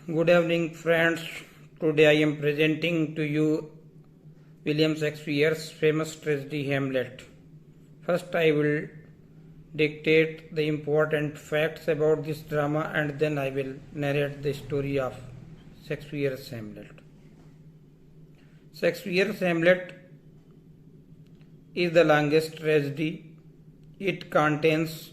Good evening, friends. Today I am presenting to you William Shakespeare's famous tragedy Hamlet. First, I will dictate the important facts about this drama and then I will narrate the story of Shakespeare's Hamlet. Shakespeare's Hamlet is the longest tragedy. It contains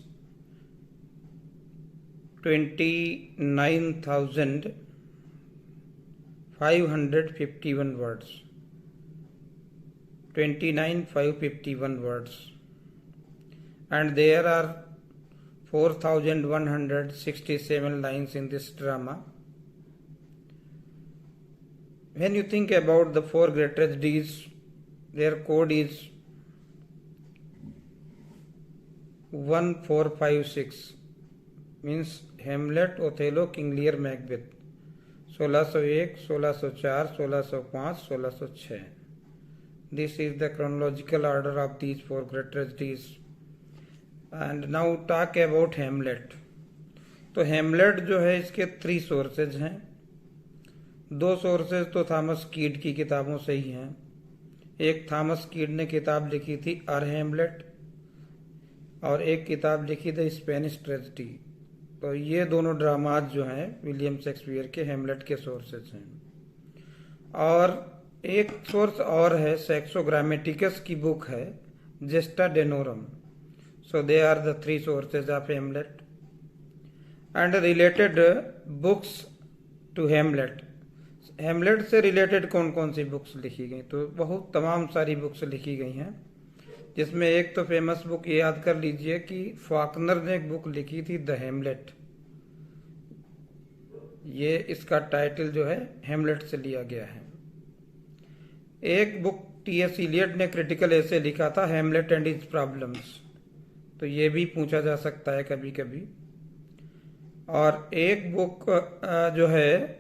29,551 words. 29,551 words. And there are 4,167 lines in this drama. When you think about the four great tragedies, their code is 1456. Means Hamlet, Othello, King Lear, Macbeth. 1601, 1604, 1605, 1606. This is the chronological order of these four great tragedies. And now talk about Hamlet. तो हेमलेट जो है इसके 3 sources हैं. 2 sources तो Thomas कीड की किताबों से ही हैं. एक थॉमस कीड ने किताब लिखी थी आर हेमलेट और एक किताब लिखी थी स्पेनिश ट्रेजेडी. तो ये दोनों ड्रामाज जो हैं विलियम शेक्सपियर के हेमलेट के सोर्सेज हैं. और एक सोर्स और है सेक्सो ग्रामेटिकस की बुक है Gesta Danorum. So they are the 3 sources of Hamlet and related books to Hamlet. Hamlet से रिलेटेड कौन कौन सी बुक्स लिखी गई, तो बहुत तमाम सारी बुक्स लिखी गई हैं. जिसमें एक तो फेमस बुक ये याद कर लीजिए कि फॉकनर ने एक बुक लिखी थी द हेमलेट. ये इसका टाइटल जो है हेमलेट से लिया गया है. एक बुक टी.एस. इलियट ने क्रिटिकल ऐसे लिखा था हेमलेट एंड हिज प्रॉब्लम्स. तो ये भी पूछा जा सकता है कभी कभी. और एक बुक जो है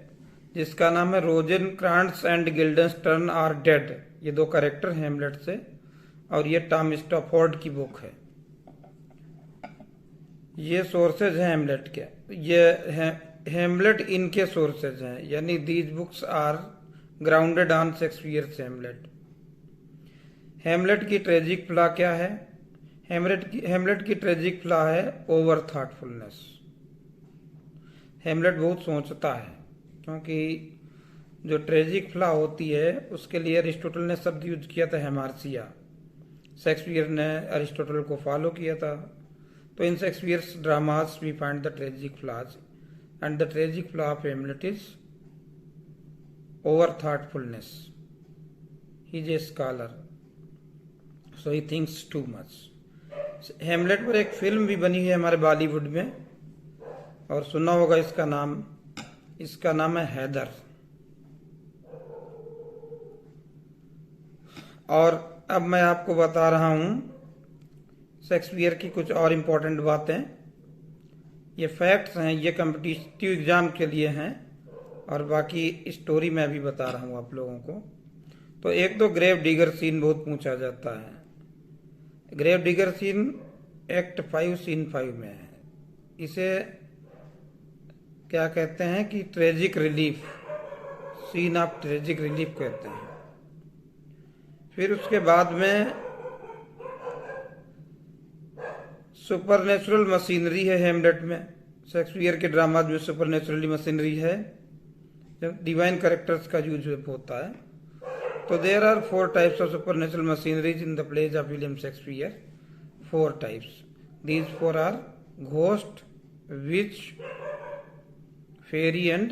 जिसका नाम है रोजेनक्रांट्स एंड गिल्डनस्टर्न आर डेड. ये 2 कैरेक्टर हेमलेट से, और ये टॉम स्टॉफोर्ड की बुक है. ये सोर्सेज हैं हेमलेट के. ये हेमलेट इनके सोर्सेज हैं, यानी these books are grounded on Shakespeare's Hamlet. Hamlet की ट्रेजिक फ्लॉ क्या है? हेमलेट की ट्रेजिक फ्लॉ है ओवर थॉटफुलनेस. हेमलेट बहुत सोचता है, क्योंकि जो ट्रेजिक फ्लॉ होती है उसके लिए अरिस्टोटल ने शब्द यूज किया था हेमार्सिया. शेक्सपियर ने अरिस्टोटल को फॉलो किया था. तो in Shakespeare's dramas we find the tragic flaws and the tragic flaw of Hamlet is over thoughtfulness. He is a scholar, so he thinks too much. Hamlet पर एक film भी बनी है हमारे बॉलीवुड में, और सुना होगा इसका नाम है हैदर. और अब मैं आपको बता रहा हूं शेक्सपियर की कुछ और इम्पोर्टेंट बातें. ये फैक्ट्स हैं, ये कॉम्पिटिटिव एग्जाम के लिए हैं, और बाकी स्टोरी मैं भी बता रहा हूं आप लोगों को. तो एक तो ग्रेव डिगर सीन बहुत पूछा जाता है. Grave digger scene act 5 scene 5 में है. इसे क्या कहते हैं कि tragic relief, scene of tragic relief कहते हैं. फिर उसके बाद में सुपरनेचुरल मशीनरी है हेमलेट में. शेक्सपियर के ड्रामा में सुपरनेचुरल मशीनरी है, जब डिवाइन कैरेक्टर्स का यूज होता है. तो there are 4 types of supernatural machineries in the plays of William Shakespeare. 4 types. These 4 are ghost, witch, fairy and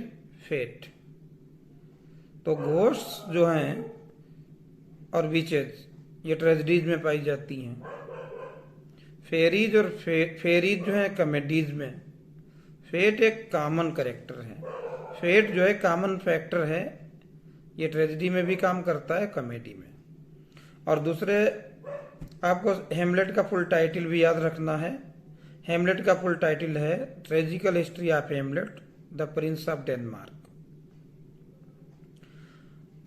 fate. तो घोस्ट जो हैं और विचेज ये ट्रेजेडीज में पाई जाती हैं. फेरीज और फेरीज जो है कॉमेडीज में. फेट एक कॉमन कैरेक्टर है. फेट जो है कॉमन फैक्टर है. ये ट्रेजेडी में भी काम करता है, कॉमेडी में. और दूसरे आपको हेमलेट का फुल टाइटल भी याद रखना है. हेमलेट का फुल टाइटल है tragical history of Hamlet the prince of Denmark.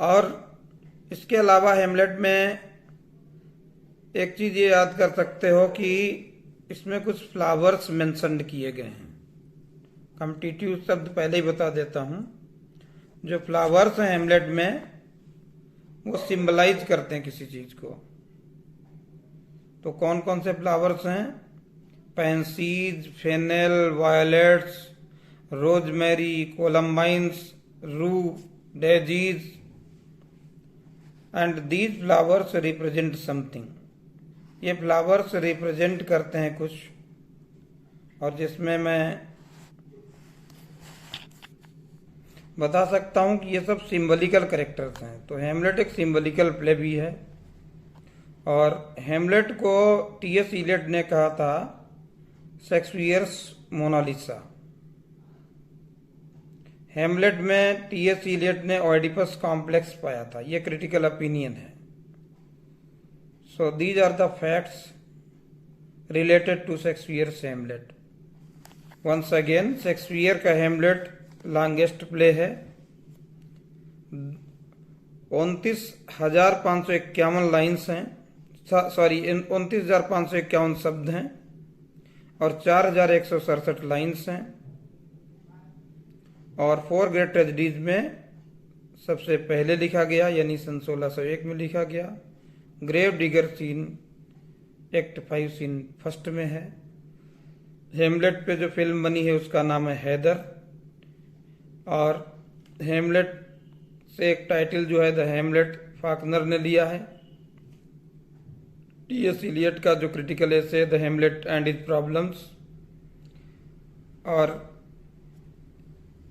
और इसके अलावा हेमलेट में एक चीज ये याद कर सकते हो कि इसमें कुछ फ्लावर्स मेंशन्ड किए गए हैं. कॉम्पिटिटिव शब्द पहले ही बता देता हूं. जो फ्लावर्स हैं हेमलेट में वो सिंबलाइज करते हैं किसी चीज को। तो कौन कौन से फ्लावर्स हैं? पैंसीज, फेनेल, वायलेट्स, रोजमेरी, कोलम्बाइन्स, रू, daisies, and these flowers represent something. ये फ्लावर्स रिप्रेजेंट करते हैं कुछ, और जिसमें मैं बता सकता हूं कि ये सब सिंबलिकल कैरेक्टर्स हैं। तो हेमलेट एक सिंबलिकल प्ले भी है, और हेमलेट को टी.एस. इलियट ने कहा था शेक्सपियर्स मोनालिसा। हेमलेट में टी.एस. इलियट ने ओडिपस कॉम्प्लेक्स पाया था, ये क्रिटिकल ओपिनियन है। So these are the facts related to Shakespeare's Hamlet. Once again, Shakespeare का हेमलेट लॉन्गेस्ट प्ले है। 29,551 लाइन्स हैं, 29,551 शब्द हैं, और 4,167 लाइन्स हैं। और 4 ग्रेट ट्रेजेडीज में सबसे पहले लिखा गया, यानी सन 1601 में लिखा गया। Grave digger scene act 5 scene first में है। हेमलेट पे जो फिल्म बनी है उसका नाम है हैदर, और हेमलेट से एक टाइटल जो है द हेमलेट फाकनर ने लिया है। टी.एस. इलियट का जो critical essay the Hamlet and his problems, और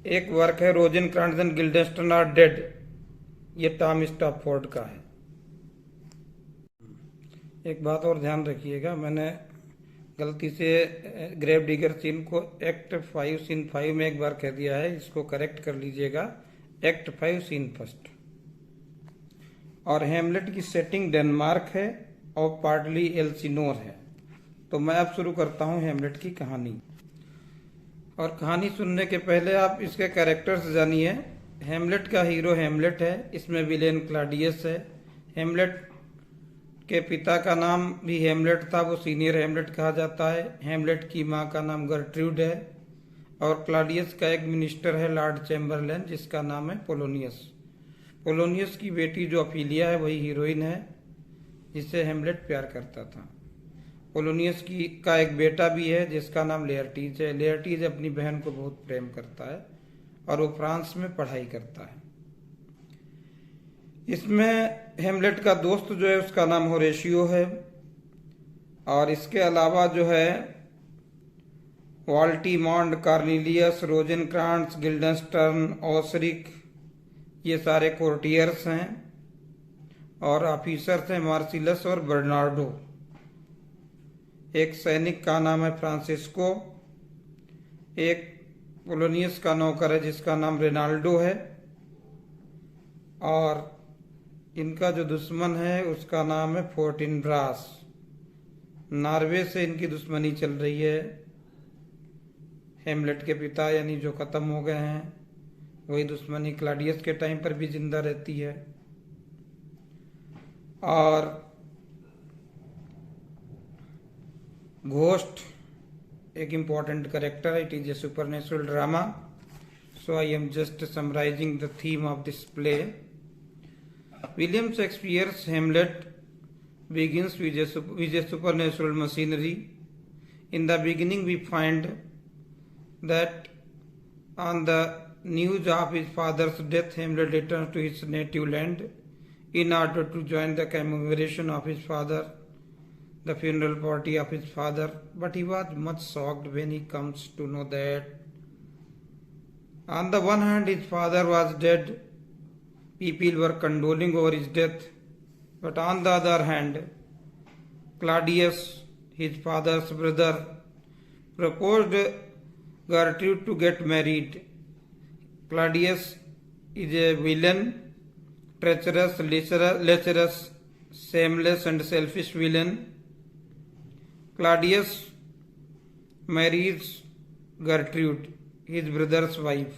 एक वर्क है रोजेनक्रांट्ज़ एंड गिल्डेस्टर्न आर डेड, ये टॉम स्टैफोर्ड का है। एक बात और ध्यान रखिएगा, मैंने गलती से ग्रेव डिगर सीन को एक्ट 5 सीन 5 में एक बार कह दिया है, इसको करेक्ट कर लीजिएगा, एक्ट 5 सीन फर्स्ट। और हेमलेट की सेटिंग डेनमार्क है और पार्टली एल्सिनोर है। तो मैं अब शुरू करता हूं हेमलेट की कहानी। और कहानी सुनने के पहले आप इसके कैरेक्टर्स जानिए। हेमलेट का हीरो हेमलेट है, इसमें विलेन क्लाडियस है। हेमलेट के पिता का नाम भी हेमलेट था, वो सीनियर हेमलेट कहा जाता है। हेमलेट की माँ का नाम गर्ट्रूड है, और क्लाडियस का एक मिनिस्टर है लॉर्ड चैम्बरलेन, जिसका नाम है पोलोनियस। पोलोनियस की बेटी जो ऑफिलिया है वही हीरोइन है, जिससे हेमलेट प्यार करता था। पोलोनियस का एक बेटा भी है जिसका नाम लेयर्टीज है। लेयर्टीज अपनी बहन को बहुत प्रेम करता है, और वो फ्रांस में पढ़ाई करता है। इसमें हेमलेट का दोस्त जो है उसका नाम होरेशियो है, और इसके अलावा जो है वाल्टीमॉन्ड, कार्निलियस, रोजेनक्रांट्ज़, गिल्डेस्टर्न, ओसरिक, ये सारे कोर्टियर्स हैं, और ऑफिसर्स हैं मार्सिलस और बर्नार्डो। एक सैनिक का नाम है फ्रांसिस्को, एक पोलोनियस का नौकर है जिसका नाम रेनाल्डो है, और इनका जो दुश्मन है उसका नाम है फोर्टिनब्रास। नॉर्वे से इनकी दुश्मनी चल रही है। हेमलेट के पिता यानी जो खत्म हो गए हैं, वही दुश्मनी क्लाडियस के टाइम पर भी जिंदा रहती है। और घोस्ट एक इम्पॉर्टेंट कैरेक्टर है। It is a supernatural drama, so I am just summarising the theme of this play. William Shakespeare's Hamlet begins with a supernatural machinery. In the beginning, we find that on the news of his father's death, Hamlet returns to his native land in order to join the commemoration of his father, the funeral party of his father. But he was much shocked when he comes to know that on the one hand, his father was dead. People were condoling over his death, but on the other hand, Claudius, his father's brother, proposed Gertrude to get married. Claudius is a villain, treacherous, lecherous, shameless and selfish villain. Claudius marries Gertrude, his brother's wife,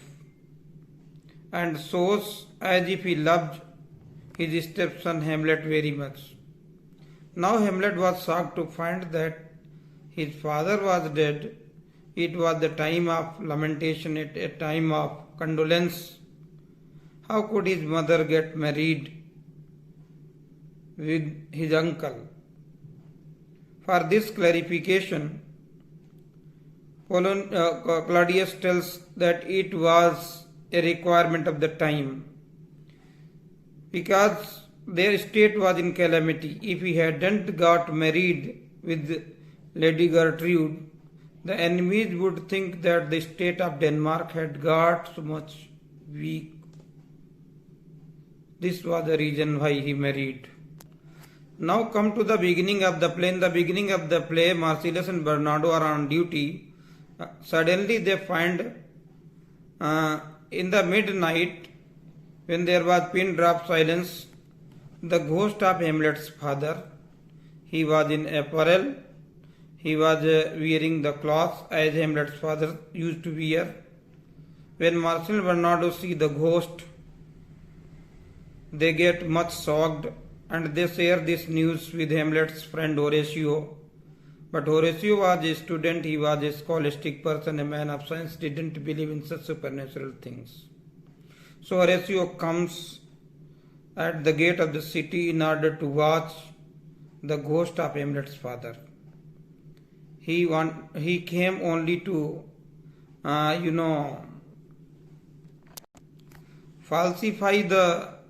and shows as if he loved his stepson Hamlet very much. Now Hamlet was shocked to find that his father was dead. It was the time of lamentation, a time of condolence, How could his mother get married with his uncle? For this clarification, Claudius tells that it was a requirement of the time because their state was in calamity. If he hadn't got married with Lady Gertrude, the enemies would think that the state of Denmark had got so much weak. This was the reason why he married. Now come to the beginning of the play. In the beginning of the play, Marcellus and Bernardo are on duty. Suddenly they find in the midnight, when there was pin drop silence, the ghost of Hamlet's father. He was in apparel. He was wearing the cloth as Hamlet's father used to wear. When Marcel and Bernardo see the ghost, they get much shocked and they share this news with Hamlet's friend Horatio. But Horatio was a student, he was a scholastic person, a man of science, didn't believe in such supernatural things. So Horatio comes at the gate of the city in order to watch the ghost of Hamlet's father. He came only to, falsify the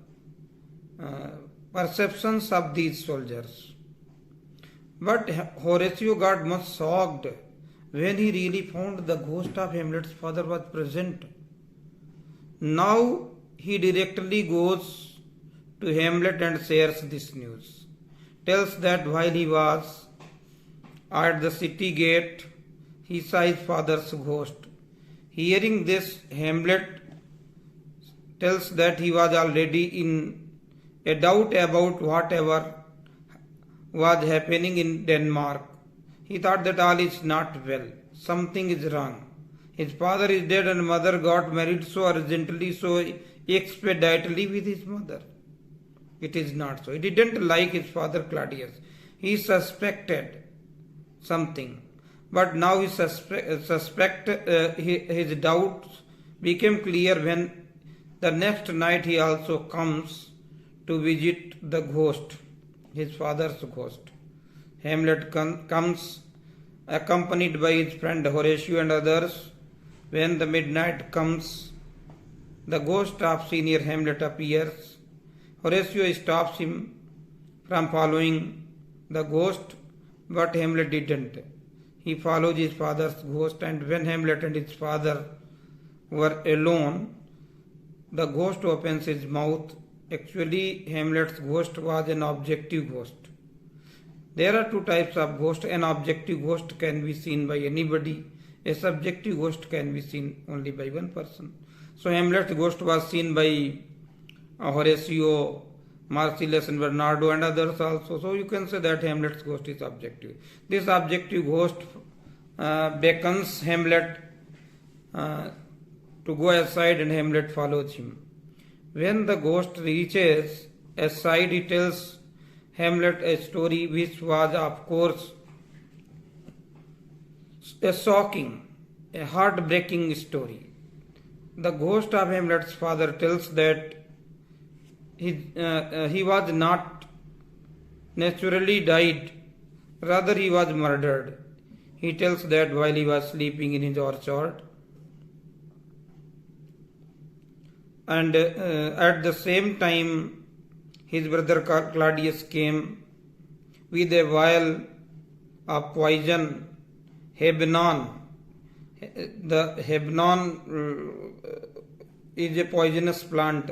perceptions of these soldiers. But Horatio got much shocked when he really found the ghost of Hamlet's father was present. Now he directly goes to Hamlet and shares this news. Tells that while he was at the city gate, he saw his father's ghost. Hearing this, Hamlet tells that he was already in a doubt about whatever was happening in Denmark. He thought that all is not well. Something is wrong. His father is dead and mother got married so urgently, so expeditiously with his mother. It is not so. He didn't like his father Claudius. He suspected something. But now his doubts became clear when the next night he also comes to visit the ghost, his father's ghost. Hamlet comes accompanied by his friend Horatio and others. When the midnight comes, the ghost of senior Hamlet appears. Horatio stops him from following the ghost, but Hamlet didn't. He follows his father's ghost, and when Hamlet and his father were alone, the ghost opens his mouth. Actually, Hamlet's ghost was an objective ghost. There are two types of ghost. An objective ghost can be seen by anybody. A subjective ghost can be seen only by one person. So Hamlet's ghost was seen by Horatio, Marcellus and Bernardo and others also. So you can say that Hamlet's ghost is objective. This objective ghost beckons Hamlet to go aside, and Hamlet follows him. When the ghost reaches aside, he tells Hamlet a story which was, of course, a shocking, a heartbreaking story. The ghost of Hamlet's father tells that he was not naturally died, rather he was murdered. He tells that while he was sleeping in his orchard, and at the same time his brother Claudius came with a vial of poison, Hebnon. The Hebnon is a poisonous plant,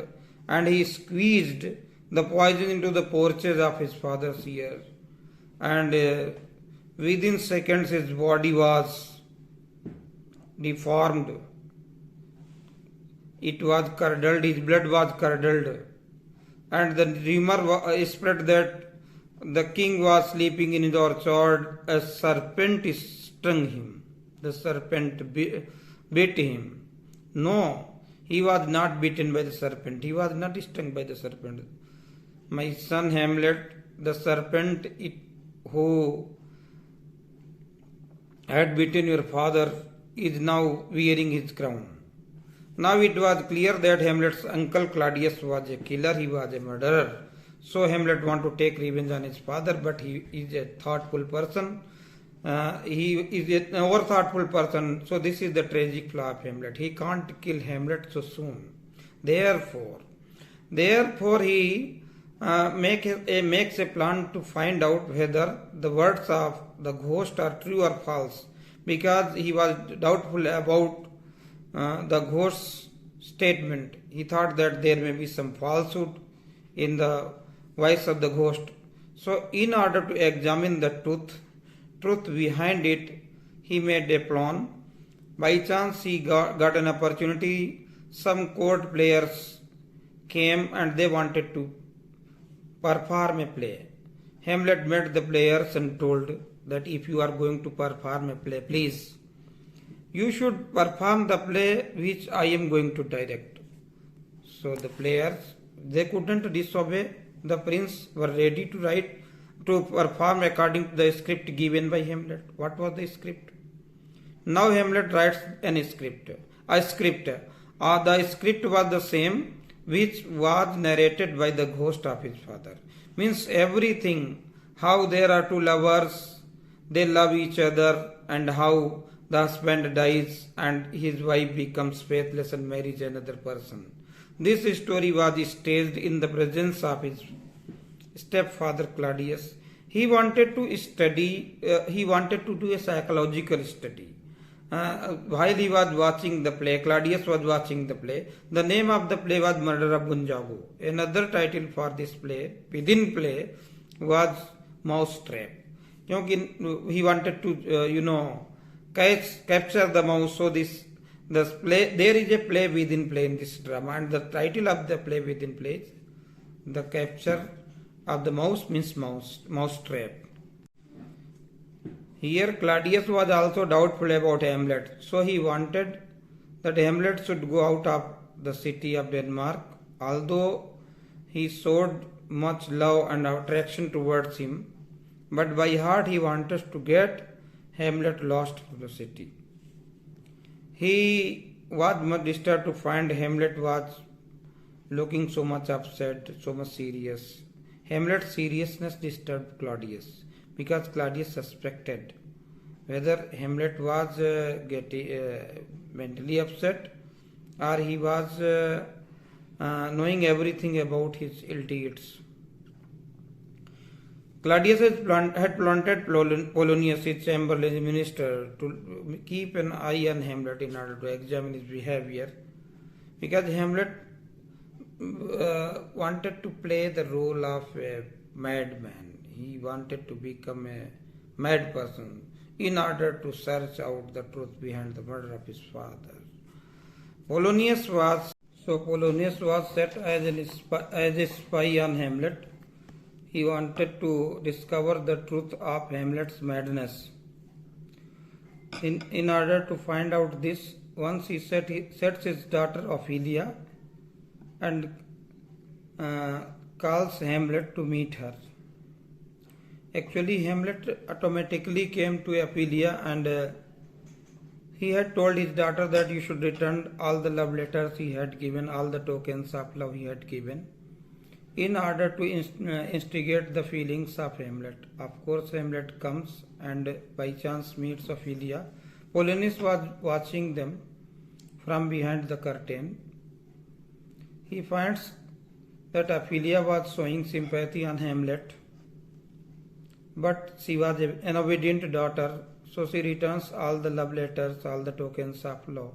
and he squeezed the poison into the porches of his father's ear, and within seconds his body was deformed. It was curdled, his blood was curdled, and the rumor spread that the king was sleeping in his orchard. A serpent stung him. The serpent bit him. No, he was not bitten by the serpent. He was not stung by the serpent. My son Hamlet, the serpent who had bitten your father is now wearing his crown. Now it was clear that Hamlet's uncle Claudius was a killer, he was a murderer. So Hamlet wanted to take revenge on his father, but he is a thoughtful person. He is an over thoughtful person. So this is the tragic flaw of Hamlet. He can't kill Hamlet so soon. Therefore he makes a plan to find out whether the words of the ghost are true or false, because he was doubtful about the ghost's statement. He thought that there may be some falsehood in the voice of the ghost. So in order to examine the truth behind it, he made a plan. By chance he got an opportunity. Some court players came and they wanted to perform a play. Hamlet met the players and told that if you are going to perform a play, please, you should perform the play which I am going to direct. So the players, they couldn't disobey. The prince were ready to perform according to the script given by Hamlet. What was the script? Now Hamlet writes a script. The script was the same which was narrated by the ghost of his father. Means everything, how there are two lovers, they love each other, and how the husband dies and his wife becomes faithless and marries another person. This story was staged in the presence of his stepfather Claudius. He wanted to do a psychological study. While he was watching the play, Claudius was watching the play. The name of the play was Murder of Gunjago. Another title for this play, within play, was Mousetrap. He wanted to, capture the mouse. So there is a play within play in this drama, and the title of the play within play is The Capture of the Mouse, means Mousetrap. Here Claudius was also doubtful about Hamlet, so he wanted that Hamlet should go out of the city of Denmark, although he showed much love and attraction towards him, but by heart he wanted to get Hamlet lost from the city. He was much disturbed to find Hamlet was looking so much upset, so much serious. Hamlet's seriousness disturbed Claudius, because Claudius suspected whether Hamlet was mentally upset, or he was knowing everything about his ill deeds. Claudius had planted Polonius, his chamberlain minister, to keep an eye on Hamlet in order to examine his behavior, because Hamlet wanted to play the role of a madman. He wanted to become a mad person in order to search out the truth behind the murder of his father. Polonius was set as a spy on Hamlet. He wanted to discover the truth of Hamlet's madness. In order to find out this, once he sets his daughter Ophelia and calls Hamlet to meet her. Actually, Hamlet automatically came to Ophelia, and he had told his daughter that you should return all the love letters he had given, all the tokens of love he had given, in order to instigate the feelings of Hamlet. Of course, Hamlet comes and by chance meets Ophelia. Polonius was watching them from behind the curtain. He finds that Ophelia was showing sympathy on Hamlet, but she was an obedient daughter, so she returns all the love letters, all the tokens of love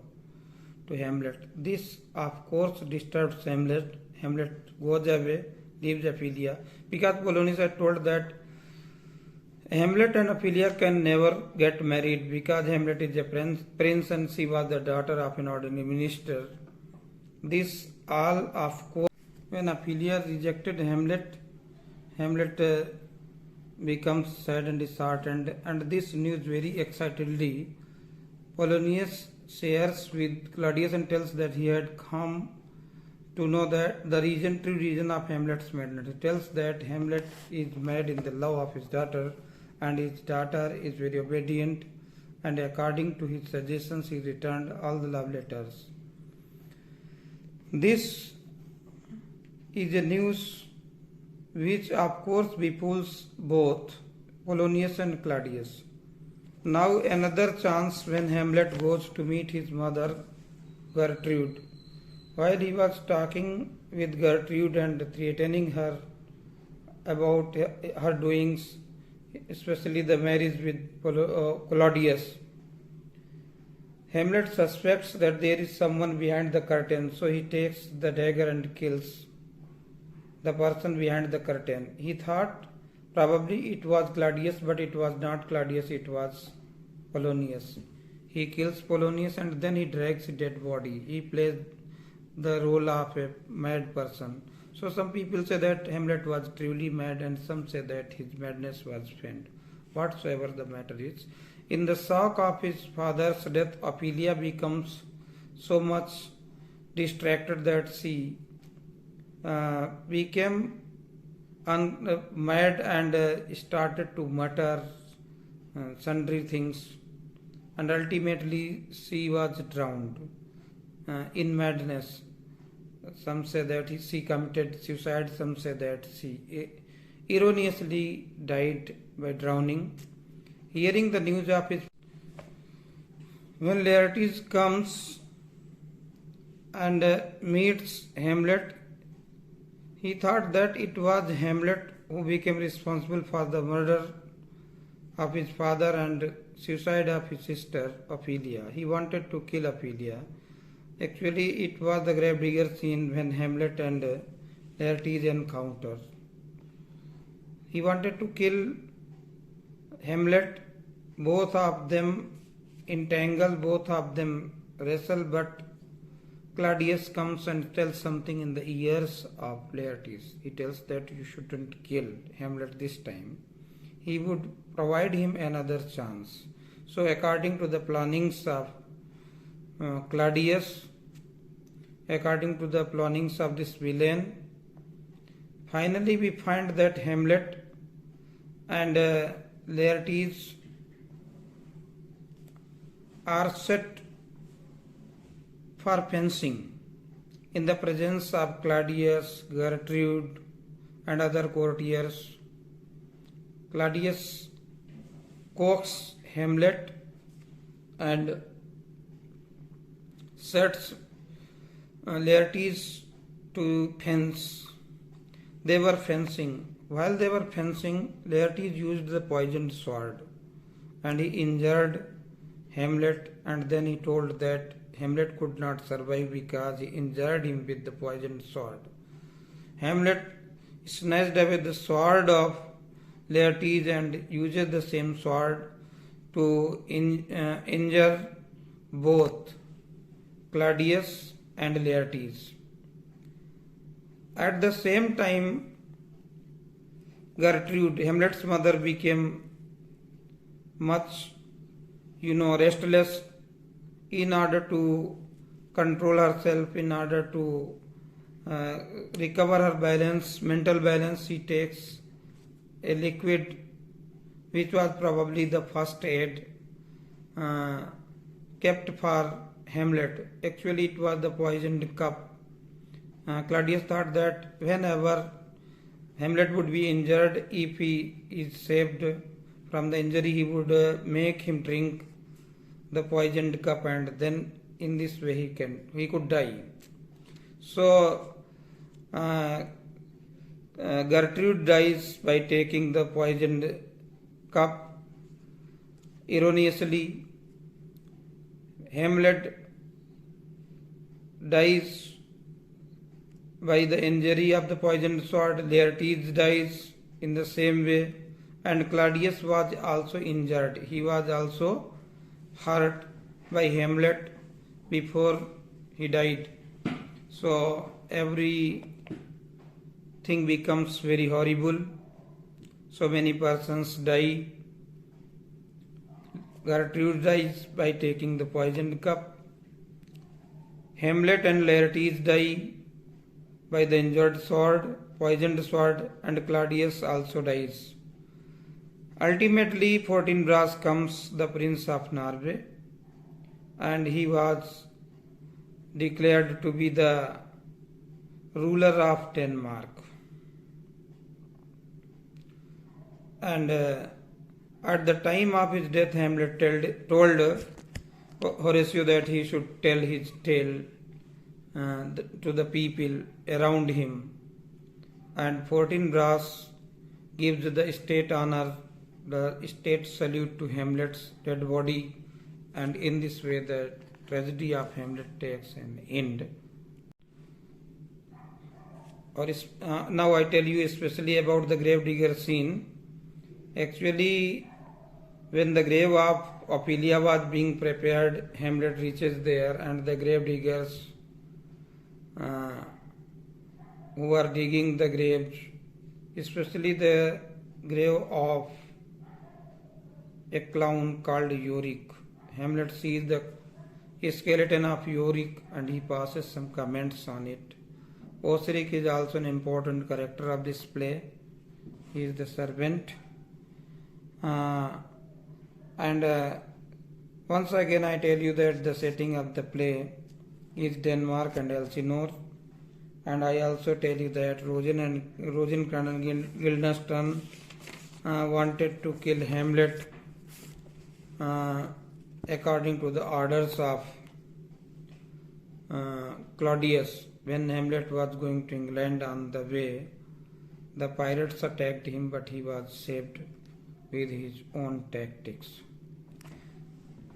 to Hamlet. This, of course, disturbs Hamlet. Hamlet goes away, leaves Ophelia, because Polonius had told that Hamlet and Ophelia can never get married, because Hamlet is a prince and she was the daughter of an ordinary minister. This all, of course, when Ophelia rejected Hamlet, becomes sad and disheartened, and this news very excitedly Polonius shares with Claudius and tells that he had come to know that the true reason of Hamlet's madness. He tells that Hamlet is mad in the love of his daughter, and his daughter is very obedient, and according to his suggestions he returned all the love letters. This is a news which of course befalls both Polonius and Claudius. Now another chance when Hamlet goes to meet his mother Gertrude. While he was talking with Gertrude and threatening her about her doings, especially the marriage with Claudius, Hamlet suspects that there is someone behind the curtain, so he takes the dagger and kills the person behind the curtain. He thought probably it was Claudius, but it was not Claudius, it was Polonius. He kills Polonius and then he drags a dead body. He plays the role of a mad person. So some people say that Hamlet was truly mad and some say that his madness was feigned. Whatsoever the matter is, in the shock of his father's death, Ophelia becomes so much distracted that she became mad and started to mutter sundry things, and ultimately she was drowned in madness. Some say that she committed suicide, some say that she erroneously died by drowning. Hearing the news of his, when Laertes comes and meets Hamlet, he thought that it was Hamlet who became responsible for the murder of his father and suicide of his sister Ophelia. He wanted to kill Ophelia. Actually, it was the gravedigger scene when Hamlet and Laertes encounter. He wanted to kill Hamlet. Both of them entangle, both of them wrestle, but Claudius comes and tells something in the ears of Laertes. He tells that you shouldn't kill Hamlet this time. He would provide him another chance. So according to the plannings of Claudius, according to the plannings of this villain, finally we find that Hamlet and Laertes are set for fencing in the presence of Claudius, Gertrude, and other courtiers. Claudius coaxes Hamlet and sets Laertes to fence. They were fencing. While they were fencing, Laertes used the poisoned sword and he injured Hamlet, and then he told that Hamlet could not survive because he injured him with the poisoned sword. Hamlet snatched away the sword of Laertes and uses the same sword to injure both Claudius and Laertes. At the same time, Gertrude, Hamlet's mother, became much restless. In order to control herself, in order to recover her balance, mental balance, she takes a liquid which was probably the first aid kept for Hamlet. Actually, it was the poisoned cup. Claudius thought that whenever Hamlet would be injured, if he is saved from the injury, he would make him drink the poisoned cup, and then in this way he could die. So Gertrude dies by taking the poisoned cup erroneously. Hamlet dies by the injury of the poisoned sword. Laertes dies in the same way, and Claudius was also injured. He was also hurt by Hamlet before he died. So everything becomes very horrible. So many persons die. Gertrude dies by taking the poisoned cup. Hamlet and Laertes die by the injured sword, poisoned sword, and Claudius also dies. Ultimately, Fortinbras comes, the Prince of Norway, and he was declared to be the ruler of Denmark. And at the time of his death, Hamlet told Horatio that he should tell his tale to the people around him. And 14 brass gives the state honor, the state salute to Hamlet's dead body, and in this way the tragedy of Hamlet takes an end. Or now I tell you especially about the gravedigger scene. Actually, when the grave of Ophelia was being prepared, Hamlet reaches there, and the gravediggers who are digging the graves, especially the grave of a clown called Yorick. Hamlet sees the skeleton of Yorick and he passes some comments on it. Osric is also an important character of this play. He is the servant. Once again I tell you that the setting of the play is Denmark and Elsinore, and I also tell you that Rosencrantz and Guildenstern wanted to kill Hamlet according to the orders of Claudius. When Hamlet was going to England on the way, the pirates attacked him, but he was saved with his own tactics.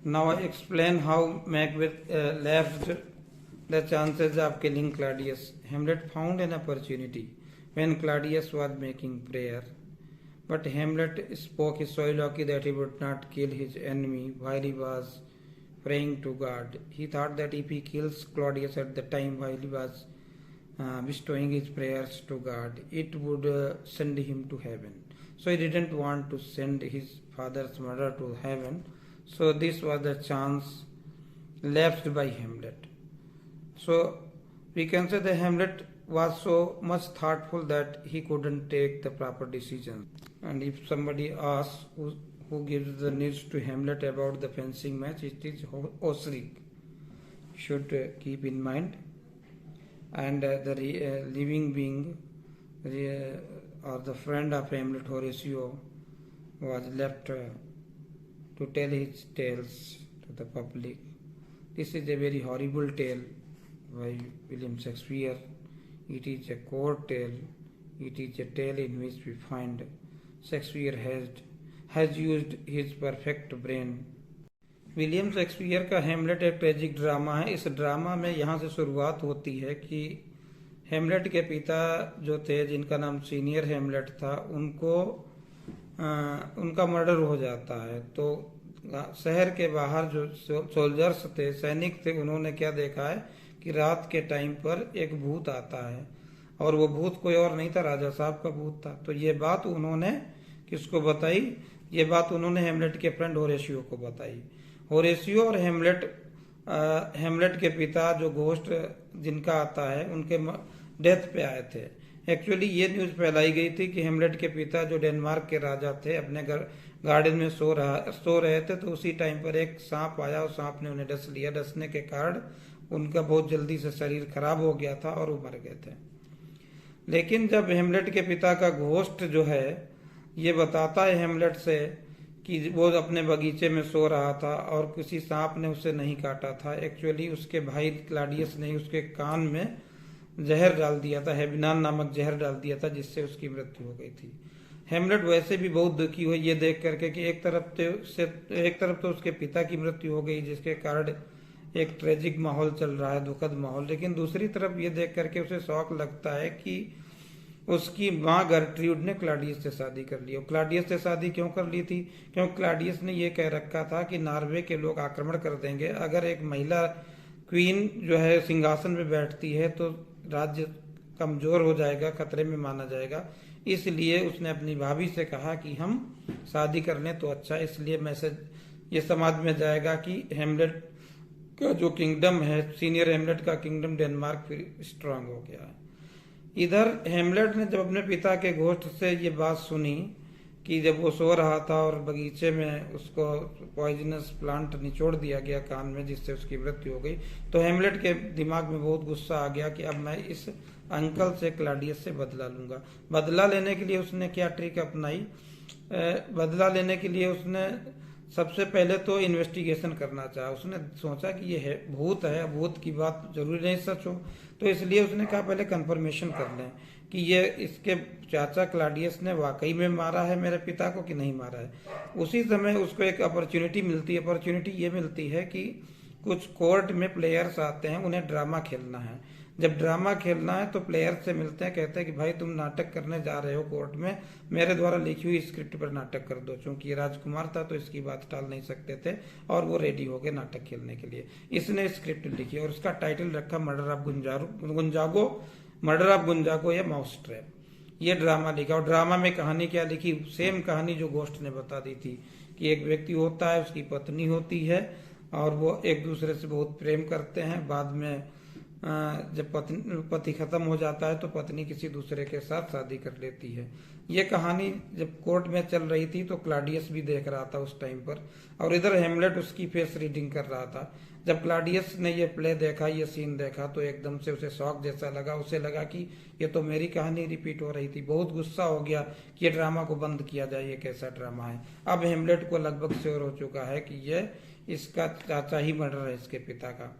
Now I explain how Macbeth left the chances of killing Claudius. Hamlet found an opportunity when Claudius was making prayer, but Hamlet spoke his soliloquy that he would not kill his enemy while he was praying to God. He thought that if he kills Claudius at the time while he was bestowing his prayers to God, it would send him to heaven. So he didn't want to send his father's murder to heaven. So this was the chance left by Hamlet. So we can say that Hamlet was so much thoughtful that he couldn't take the proper decision. And if somebody asks who gives the news to Hamlet about the fencing match, it is Osric. Should keep in mind. And the living being or the friend of Hamlet, Horatio, was left to tell his tales to the public. This is a very horrible tale by William Shakespeare. It is a court tale. It is a tale in which we find Shakespeare has used his perfect brain. William Shakespeare का हेमलेट एक tragic drama है. इस drama में यहाँ से शुरुआत होती है कि हेमलेट के पिता जो थे, जिनका नाम सीनियर हेमलेट था, उनका मर्डर हो जाता है. तो शहर के बाहर जो सोल्जर्स थे, सैनिक थे, उन्होंने क्या देखा है कि रात के टाइम पर एक भूत आता है, और वो भूत कोई और नहीं था, राजा साहब का भूत था. तो ये बात उन्होंने किसको बताई? ये बात उन्होंने हेमलेट के फ्रेंड होरेशियो को बताई. होरेशियो और हेमलेट के पिता जो घोस्ट जिनका आता है, उनके डेथ पे आए थे. एक्चुअली ये न्यूज फैलाई गई थी कि हेमलेट के पिता जो डेनमार्क के राजा थे, अपने गार्डन में सो रहे थे. तो उसी टाइम पर एक सांप आया और सांप ने उन्हें डस लिया. डसने के कारण उनका बहुत जल्दी से शरीर खराब हो गया था और वो मर गए थे. लेकिन जब हेमलेट के पिता का घोस्ट जो है ये बताता है हेमलेट से कि वो अपने बगीचे में सो रहा था और किसी सांप ने उसे नहीं काटा था. एक्चुअली उसके भाई क्लाडियस ने उसके कान में जहर डाल दिया था, हेबिनान नामक जहर डाल दिया था, जिससे उसकी मृत्यु हो गई थी. हेमलेट वैसे भी बहुत दुखी हुई ये देख करके कि एक तरफ तो उसके पिता की मृत्यु हो गई, जिसके कारण एक ट्रेजिक माहौल चल रहा है, दुखद माहौल. लेकिन दूसरी तरफ ये देख करके उसे शौक लगता है कि उसकी माँ गर्ट्रूड ने क्लाडियस से शादी कर ली. और क्लाडियस से शादी क्यों कर ली थी? क्योंकि क्लाडियस ने ये कह रखा था कि नॉर्वे के लोग आक्रमण कर देंगे. अगर एक महिला क्वीन जो है सिंहासन में बैठती है तो राज्य कमजोर हो जाएगा, खतरे में माना जाएगा. इसलिए उसने अपनी भाभी से कहा कि हम शादी कर लें तो अच्छा. इसलिए मैसेज ये समाज में जाएगा कि हेमलेट का जो किंगडम है, सीनियर हेमलेट का किंगडम डेनमार्क फिर स्ट्रांग हो गया है. इधर हेमलेट ने जब अपने पिता के घोस्ट से ये बात सुनी कि जब वो सो रहा था और बगीचे में उसको पॉइजनस प्लांट निचोड़ दिया गया कान में, जिससे उसकी मृत्यु हो गई, तो हेमलेट के दिमाग में बहुत गुस्सा आ गया कि अब मैं इस अंकल से क्लाडियस से बदला लूंगा। बदला लेने के लिए उसने क्या ट्रिक अपनाई? बदला लेने के लिए उसने सबसे पहले तो इन्वेस्टिगेशन करना चाहा। उसने सोचा कि ये है भूत है, भूत की बात जरूरी नहीं सच हो, तो इसलिए उसने कहा पहले कंफर्मेशन कर लें कि ये इसके चाचा क्लाडियस ने वाकई में मारा है मेरे पिता को कि नहीं मारा है। उसी समय उसको एक अपॉर्चुनिटी मिलती है। अपॉर्चुनिटी ये मिलती है कि कुछ कोर्ट में प्लेयर्स आते हैं, उन्हें ड्रामा खेलना है। जब ड्रामा खेलना है तो प्लेयर से मिलते हैं, कहते हैं कि भाई तुम नाटक करने जा रहे हो कोर्ट में, मेरे द्वारा लिखी हुई स्क्रिप्ट पर नाटक कर दो। चूंकि ये राजकुमार था तो इसकी बात टाल नहीं सकते थे और वो रेडी हो गए नाटक खेलने के लिए। इसने स्क्रिप्ट लिखी और उसका टाइटल रखा मर्डर ऑफ गुंजागो, मर्डर ऑफ गुंजागो या माउस ट्रैप। ये ड्रामा लिखा और ड्रामा में कहानी क्या लिखी? सेम कहानी जो घोस्ट ने बता दी थी कि एक व्यक्ति होता है, उसकी पत्नी होती है और वो एक दूसरे से बहुत प्रेम करते हैं। बाद में जब पति खत्म हो जाता है तो पत्नी किसी दूसरे के साथ शादी कर लेती है। ये कहानी जब कोर्ट में चल रही थी तो क्लाडियस भी देख रहा था उस टाइम पर, और इधर हेमलेट उसकी फेस रीडिंग कर रहा था। जब क्लाडियस ने ये प्ले देखा, ये सीन देखा, तो एकदम से उसे शॉक जैसा लगा। उसे लगा कि ये तो मेरी कहानी रिपीट हो रही थी। बहुत गुस्सा हो गया कि ये ड्रामा को बंद किया जाए, ये कैसा ड्रामा है। अब हेमलेट को लगभग श्योर हो चुका है कि ये इसका चाचा ही मर्डर है इसके पिता का।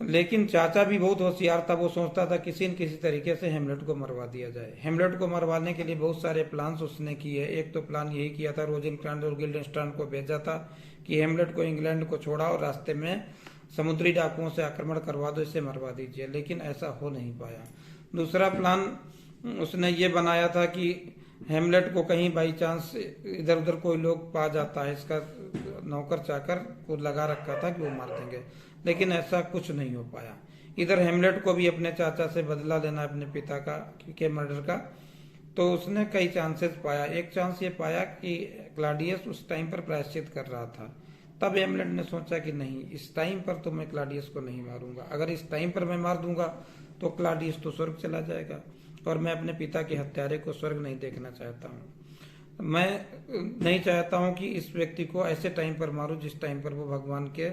लेकिन चाचा भी बहुत होशियार था। वो सोचता था किसी न किसी तरीके से हेमलेट को मरवा दिया जाए। हेमलेट को मरवाने के लिए बहुत सारे प्लान्स उसने किए। एक तो प्लान यही किया था, रोजेनक्रैंज और गिल्डेनस्टर्न को भेजा था कि हेमलेट को इंग्लैंड को छोड़ा और रास्ते में समुद्री डाकुओं से आक्रमण करवा दो, इसे मरवा दीजिए। लेकिन ऐसा हो नहीं पाया। दूसरा प्लान उसने ये बनाया था कि हेमलेट को कहीं बाई चांस इधर उधर कोई लोग पा जाता है, इसका नौकर चाकर को लगा रखा था कि वो मार देंगे। लेकिन ऐसा कुछ नहीं हो पाया। इधर हेमलेट को भी अपने चाचा से बदला लेना अपने पिता का के मर्डर का, तो उसने कई चांसेस पाया। एक चांस ये पाया कि क्लाडियस उस टाइम पर प्रायश्चित कर रहा था। तब हेमलेट ने सोचा कि नहीं, इस टाइम पर तो मैं क्लाडियस को नहीं मारूंगा। अगर इस टाइम पर मैं मार दूंगा तो क्लाडियस तो स्वर्ग चला जाएगा और मैं अपने पिता के हत्यारे को स्वर्ग नहीं देखना चाहता हूँ। मैं नहीं चाहता हूँ कि इस व्यक्ति को ऐसे टाइम पर मारूं जिस टाइम पर वो भगवान के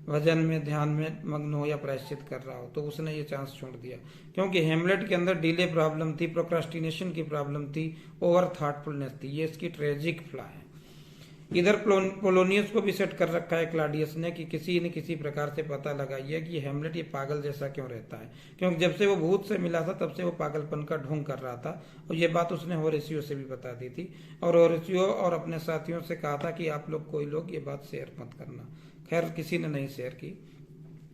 भजन में, ध्यान में मग्न हो या प्रायश्चित कर रहा हो। तो उसने ये चांस छोड़ दिया क्योंकि हेमलेट के अंदर डिले प्रॉब्लम थी, प्रोक्रास्टिनेशन की प्रॉब्लम थी, ओवर थॉटफुलनेस थी। ये इसकी ट्रेजिक फ्लॉ है। इधर पोलोनियस को भी सेट कर रखा है क्लाडियस ने कि किसी न किसी प्रकार से पता लगाइए कि हेमलेट ये पागल जैसा क्यों रहता है, क्योंकि जब से वो भूत से मिला था तब से वो पागलपन का ढोंग कर रहा था। और ये बात उसने होरेसियो से भी बता दी थी और होरेसियो और अपने साथियों से कहा था कि आप लोग कोई लोग ये बात शेयर मत करना। खैर किसी ने नहीं शेयर की।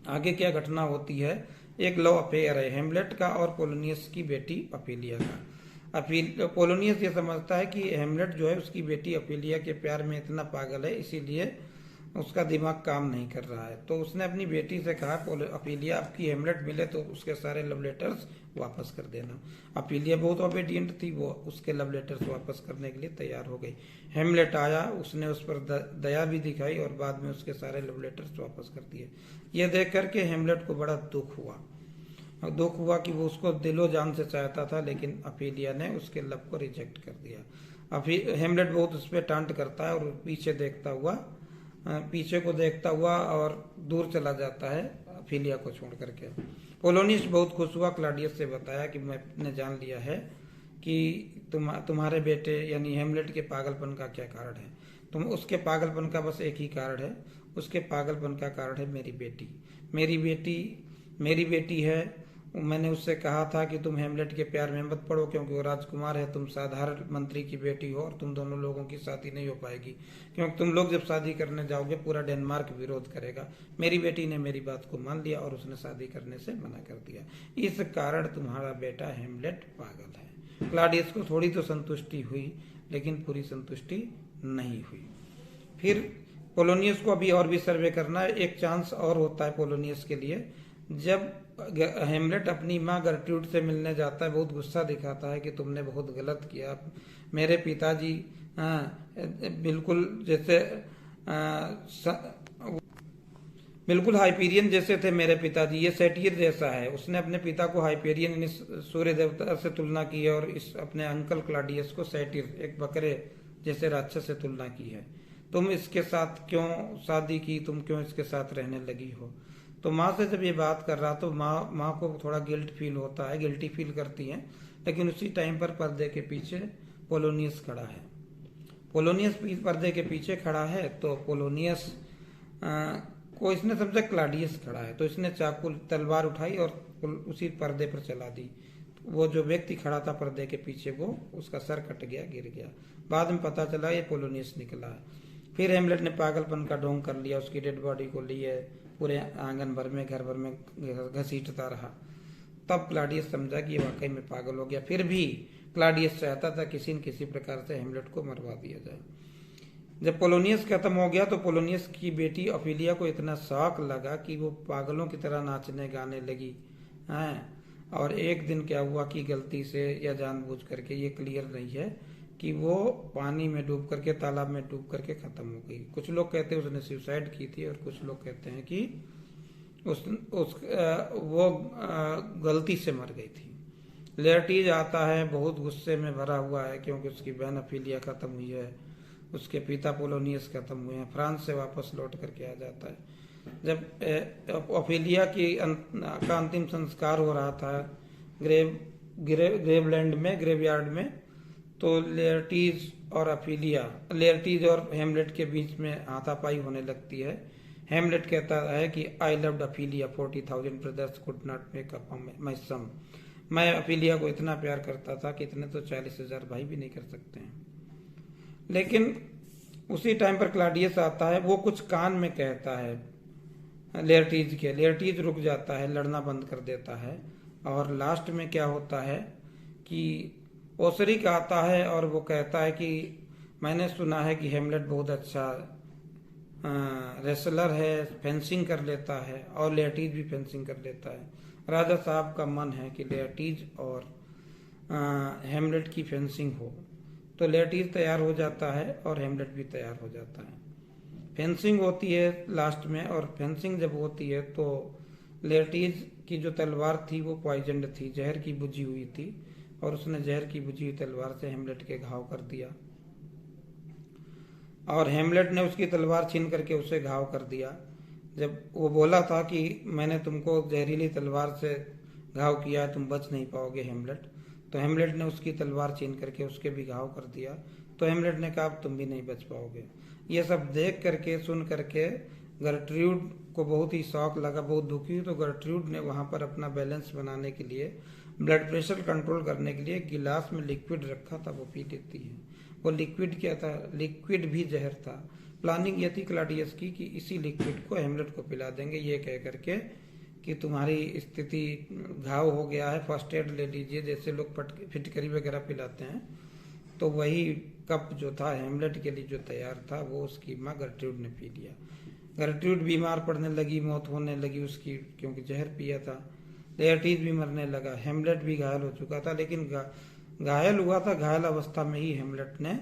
आगे क्या घटना होती है? एक लव अफेयर है हेमलेट का और पोलोनियस की बेटी अफीलिया का। पोलोनियस ये समझता है कि हेमलेट जो है उसकी बेटी अफीलिया के प्यार में इतना पागल है, इसीलिए उसका दिमाग काम नहीं कर रहा है। तो उसने अपनी बेटी से कहा, अफीलिया आपकी हेमलेट मिले तो उसके सारे लव लेटर्स वापस कर देना। अफीलिया बहुत ओबीडियंट थी, वो उसके लव लेटर्स वापस करने के लिए तैयार हो गई। हेमलेट आया, उसने उस पर दया भी दिखाई और बाद में उसके सारे लव लेटर्स वापस कर दिए। ये देख करके हेमलेट को बड़ा दुख हुआ कि वो उसको दिलो जान से चाहता था, लेकिन अफीलिया ने उसके लव को रिजेक्ट कर दिया। हेमलेट बहुत उस पर टांट करता है और पीछे को देखता हुआ और दूर चला जाता है अफीलिया को छोड़ करके। पोलोनियस बहुत खुश हुआ, क्लाडियस से बताया कि मैंने जान लिया है कि तुम्हारे बेटे यानी हेमलेट के पागलपन का क्या कारण है। उसके पागलपन का बस एक ही कारण है, उसके पागलपन का कारण है मेरी बेटी है। मैंने उससे कहा था कि तुम हेमलेट के प्यार में मत पड़ो क्योंकि वो राजकुमार है, तुम साधारण मंत्री की बेटी हो और तुम दोनों लोगों की शादी नहीं हो पाएगी, क्योंकि तुम लोग जब शादी करने जाओगे पूरा डेनमार्क विरोध करेगा। मेरी बेटी ने मेरी बात को मान लिया और उसने शादी करने से मना कर दिया। इस कारण तुम्हारा बेटा हेमलेट पागल है। क्लाडियस को थोड़ी तो संतुष्टि हुई, लेकिन पूरी संतुष्टि नहीं हुई। फिर पोलोनियस को अभी और भी सर्वे करना है। एक चांस और होता है पोलोनियस के लिए। जब हेमलेट अपनी माँ गर्ट्रूड से मिलने जाता है, बहुत गुस्सा दिखाता है कि तुमने बहुत गलत किया। मेरे पिताजी बिल्कुल हाइपेरियन जैसे थे मेरे पिताजी, ये सैटियर जैसा है। उसने अपने पिता को हाइपेरियन यानी सूर्य देवता से तुलना की है और इस अपने अंकल क्लाडियस को सैटियर, एक बकरे जैसे राक्षस से तुलना की है। तुम इसके साथ क्यों शादी की, तुम क्यों इसके साथ रहने लगी हो? तो माँ से जब ये बात कर रहा तो माँ को थोड़ा गिल्ट फील होता है, गिल्टी फील करती हैं। लेकिन उसी टाइम पर पर्दे के पीछे पोलोनियस खड़ा है। पोलोनियस पर्दे के पीछे खड़ा है, तो पोलोनियस को इसने समझा क्लाडियस खड़ा है, तो इसने चाकू तलवार उठाई और उसी पर्दे पर चला दी। वो जो व्यक्ति खड़ा था पर्दे के पीछे, वो उसका सर कट गया, गिर गया। बाद में पता चला ये पोलोनियस निकला है। फिर हेमलेट ने पागलपन का ढोंग कर लिया, उसकी डेड बॉडी को लिए पूरे आंगन भर में, घर भर में घसीटता रहा। तब क्लाडियस समझा कि ये वाकई में पागल हो गया। फिर भी क्लाडियस चाहता था किसी न किसी प्रकार से हेमलेट को मरवा दिया जाए। जब पोलोनियस खत्म हो गया तो पोलोनियस की बेटी ऑफिलिया को इतना शौक लगा कि वो पागलों की तरह नाचने गाने लगी हैं। और एक दिन क्या हुआ कि गलती से या जानबूझ करके, ये क्लियर नहीं है, कि वो पानी में डूब करके, तालाब में डूब करके खत्म हो गई। कुछ लोग कहते हैं उसने सुसाइड की थी, और कुछ लोग कहते हैं कि वो गलती से मर गई थी। लेअर्टीज आता है, बहुत गुस्से में भरा हुआ है, क्योंकि उसकी बहन ऑफिलिया खत्म हुई है, उसके पिता पोलोनियस खत्म हुए हैं। फ्रांस से वापस लौट करके आ जाता है। जब ऑफिलिया का अंतिम संस्कार हो रहा था ग्रेवलैंड में, ग्रेवयार्ड में, तो लेअर्टीज और हेमलेट के बीच में हाथापाई होने लगती है। हेमलेट कहता है कि I loved Ophelia 40,000 brothers could not make up my sum. मैं ऑफिलिया को इतना प्यार करता था कि इतने तो 40,000 भाई भी नहीं कर सकते हैं। लेकिन उसी टाइम पर क्लाडियस आता है, वो कुछ कान में कहता है लेअर्टीज रुक जाता है, लड़ना बंद कर देता है। और लास्ट में क्या होता है कि ओसरिक आता है और वो कहता है कि मैंने सुना है कि हेमलेट बहुत अच्छा रेसलर है, फेंसिंग कर लेता है, और लेअर्टीज भी फेंसिंग कर लेता है। राजा साहब का मन है कि लेअर्टीज और हेमलेट की फेंसिंग हो। तो लेअर्टीज तैयार हो जाता है और हेमलेट भी तैयार हो जाता है। फेंसिंग होती है लास्ट में, और फेंसिंग जब होती है तो लेअर्टीज की जो तलवार थी वो पॉइजन्ड थी, जहर की बुझी हुई थी, और उसने जहर की बुझी हुई तलवार से हेमलेट के घाव कर दिया, और हेमलेट ने उसकी तलवार छीन करके उसे घाव कर दिया। जब वो बोला था कि मैंने तुमको जहरीली तलवार से घाव किया, तुम बच नहीं पाओगे हेमलेट, तो हेमलेट ने उसकी तलवार छीन करके उसके भी घाव कर दिया। तो हेमलेट ने कहा तुम भी नहीं बच पाओगे। ये सब देख करके, सुन करके गर्ट्रूड को बहुत ही शौक लगा, बहुत दुखी हुई। तो गर्ट्रूड ने वहां पर अपना बैलेंस बनाने के लिए, ब्लड प्रेशर कंट्रोल करने के लिए गिलास में लिक्विड रखा था, वो पी लेती है। वो लिक्विड क्या था? लिक्विड भी जहर था। प्लानिंग ये थी क्लाडियस की कि इसी लिक्विड को हेमलेट को पिला देंगे, ये कह करके कि तुम्हारी स्थिति, घाव हो गया है, फर्स्ट एड ले लीजिए, जैसे लोग फिटकरी वगैरह पिलाते हैं। तो वही कप जो था हेमलेट के लिए जो तैयार था, वो उसकी माँ गर्ट्रूड ने पी लिया। गर्ट्रूड बीमार पड़ने लगी, मौत होने लगी उसकी, क्योंकि जहर पिया था। लेअर्टीज भी मरने लगा, हेमलेट भी घायल हो चुका था। लेकिन घायल हुआ था, घायल अवस्था में ही हेमलेट ने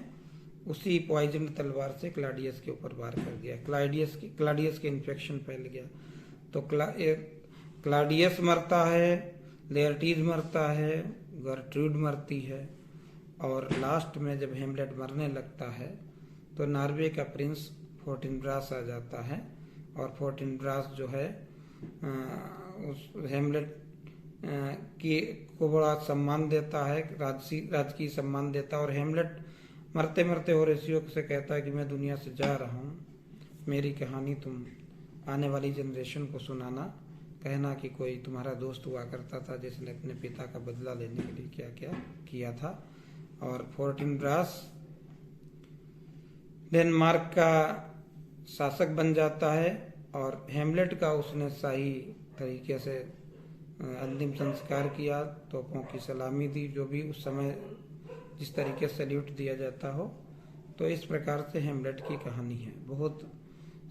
उसी पॉइजन तलवार से क्लाडियस के ऊपर वार कर दिया। क्लाडियस के इन्फेक्शन फैल गया, तो क्लाडियस मरता है, लेअर्टीज मरता है, गर्ट्रूड मरती है, और लास्ट में जब हेमलेट मरने लगता है तो नॉर्वे का प्रिंस फोर्टिनब्रास आ जाता है, और फोर्टिनब्रास जो है उस हेमलेट को बड़ा सम्मान देता है, राजकीय सम्मान देता है। और हेमलेट मरते मरते होरेसियो से कहता है कि मैं दुनिया से जा रहा हूँ, मेरी कहानी तुम आने वाली जनरेशन को सुनाना, कहना कि कोई तुम्हारा दोस्त हुआ करता था जिसने अपने पिता का बदला लेने के लिए क्या क्या किया था। और फोर्टिनब्रास डेनमार्क का शासक बन जाता है, और हेमलेट का उसने सही तरीके से अंतिम संस्कार किया, तोपों की सलामी दी, जो भी उस समय जिस तरीके से सैल्यूट दिया जाता हो। तो इस प्रकार से हेमलेट की कहानी है, बहुत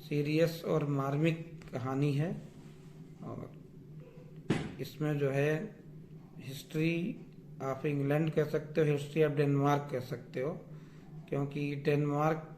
सीरियस और मार्मिक कहानी है। और इसमें जो है हिस्ट्री ऑफ इंग्लैंड कह सकते हो, हिस्ट्री ऑफ डेनमार्क कह सकते हो, क्योंकि डेनमार्क